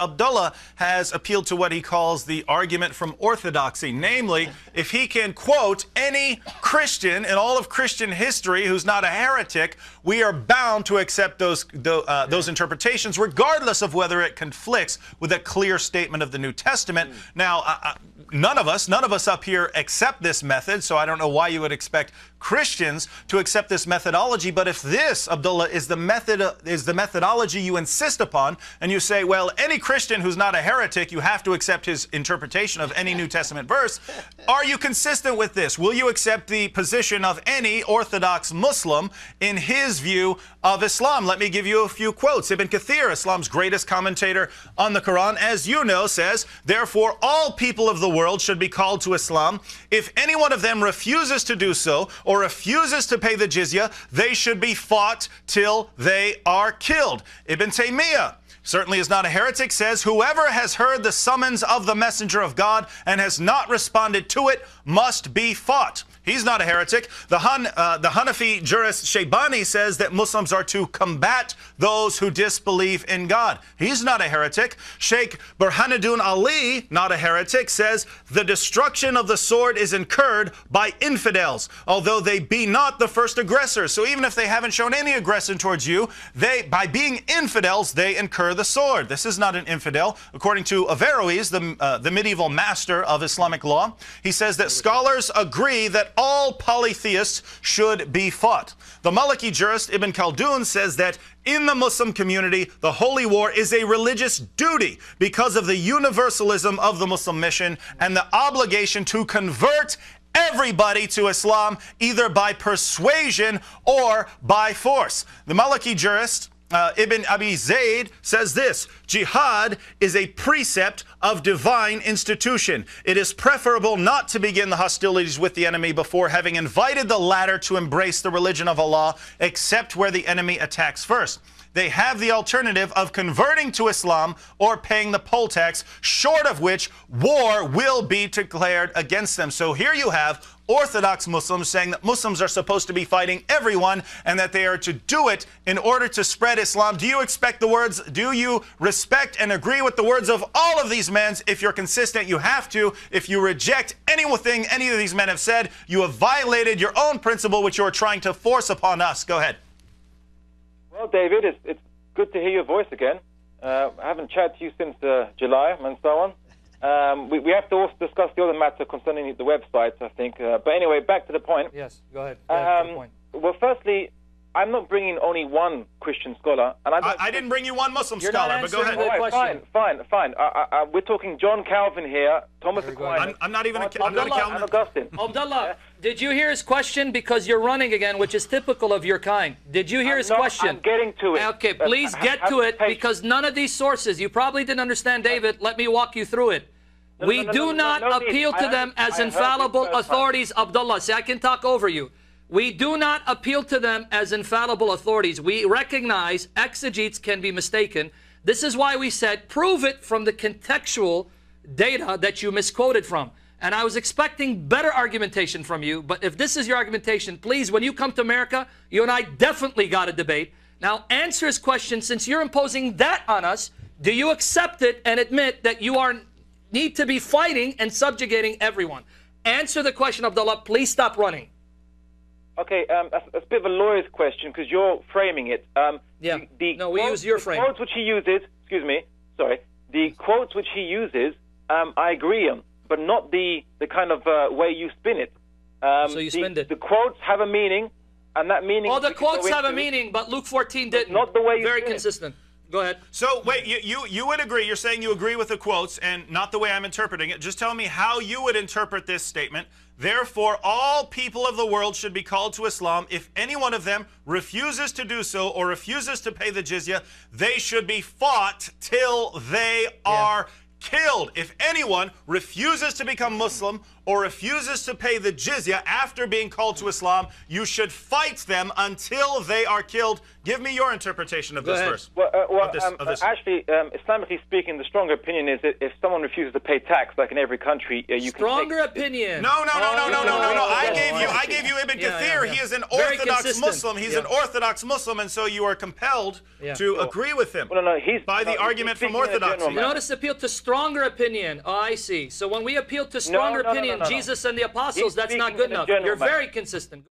Abdullah has appealed to what he calls the argument from orthodoxy. Namely, if he can quote any Christian in all of Christian history who's not a heretic, we are bound to accept those interpretations, regardless of whether it conflicts with a clear statement of the New Testament. Now, none of us up here accept this method, so I don't know why you would expect Christians to accept this methodology. But if this, Abdullah, is the methodology you insist upon, and you say, well, any Christian who's not a heretic, you have to accept his interpretation of any New Testament verse, are you consistent with this? Will you accept the position of any Orthodox Muslim in his view of Islam? Let me give you a few quotes. Ibn Kathir, Islam's greatest commentator on the Quran, as you know, says, therefore all people of the world should be called to Islam. If any one of them refuses to do so, or refuses to pay the jizya, they should be fought till they are killed. Ibn Taymiyyah certainly is not a heretic, says, whoever has heard the summons of the messenger of God and has not responded to it must be fought. He's not a heretic. The Hanafi jurist Shaybani says that Muslims are to combat those who disbelieve in God. He's not a heretic. Sheikh Burhanuddin Ali, not a heretic, says the destruction of the sword is incurred by infidels, although they be not the first aggressors. So even if they haven't shown any aggression towards you, by being infidels, they incur the sword. This is not an infidel. According to Averroes, the medieval master of Islamic law, he says that scholars agree that all polytheists should be fought. The Maliki jurist Ibn Khaldun says that in the Muslim community, the holy war is a religious duty because of the universalism of the Muslim mission and the obligation to convert everybody to Islam, either by persuasion or by force. The Maliki jurist Ibn Abi Zayd says this: jihad is a precept of divine institution. It is preferable not to begin the hostilities with the enemy before having invited the latter to embrace the religion of Allah, except where the enemy attacks first. They have the alternative of converting to Islam or paying the poll tax, short of which war will be declared against them. So here you have Orthodox Muslims saying that Muslims are supposed to be fighting everyone and that they are to do it in order to spread Islam. Do you respect and agree with the words of all of these men? If you're consistent, you have to. If you reject anything any of these men have said, you have violated your own principle, which you are trying to force upon us. Go ahead. Well, David, it's good to hear your voice again. I haven't chatted to you since July and so on. We have to also discuss the other matter concerning the websites, I think. But anyway, back to the point. Yes, go ahead. To the point. Well, firstly, I'm not bringing only one Christian scholar. And I didn't bring you one Muslim scholar, but go ahead. All right, fine. We're talking John Calvin here, Thomas Aquinas. I'm not even a Calvinist. And Augustine. Abdullah, did you hear his question? Because you're running again, which is typical of your kind. Did you hear his question? I'm getting to it. Okay, please get to it, because none of these sources, you probably didn't understand, David. Let me walk you through it. We do not appeal to them as infallible authorities, Abdullah. See, I can talk over you. We do not appeal to them as infallible authorities. We recognize exegetes can be mistaken. This is why we said, prove it from the contextual data that you misquoted from. And I was expecting better argumentation from you, but if this is your argumentation, please, when you come to America, you and I definitely got a debate. Now, answer his question. Since you're imposing that on us, do you accept it and admit that you need to be fighting and subjugating everyone? Answer the question, Abdullah. Please stop running. Okay, that's a bit of a lawyer's question because you're framing it. We use your frame. The quotes which he uses, the quotes which he uses, I agree on, but not the kind of way you spin it. So you spin it. The quotes have a meaning, and that meaning... Well, the quotes have a meaning, but Luke 14 didn't. Not the way you Very spin consistent. Go ahead. So, wait, you would agree, you're saying you agree with the quotes and not the way I'm interpreting it. Just tell me how you would interpret this statement. Therefore, all people of the world should be called to Islam. If any one of them refuses to do so or refuses to pay the jizya, they should be fought till they are killed. If anyone refuses to become Muslim or refuses to pay the jizya after being called to Islam, you should fight them until they are killed. Give me your interpretation of this verse. Actually, Islamically speaking, the stronger opinion is that if someone refuses to pay tax, like in every country, you stronger opinion. No. I gave you Ibn Kathir. He is an Orthodox Muslim. He's an Orthodox Muslim, and so you are compelled to agree with him. Well, no, by the argument from Orthodoxy. You notice appeal to stronger opinion. Oh, I see. So when we appeal to stronger opinion, Jesus and the apostles, that's not good enough. You're very consistent.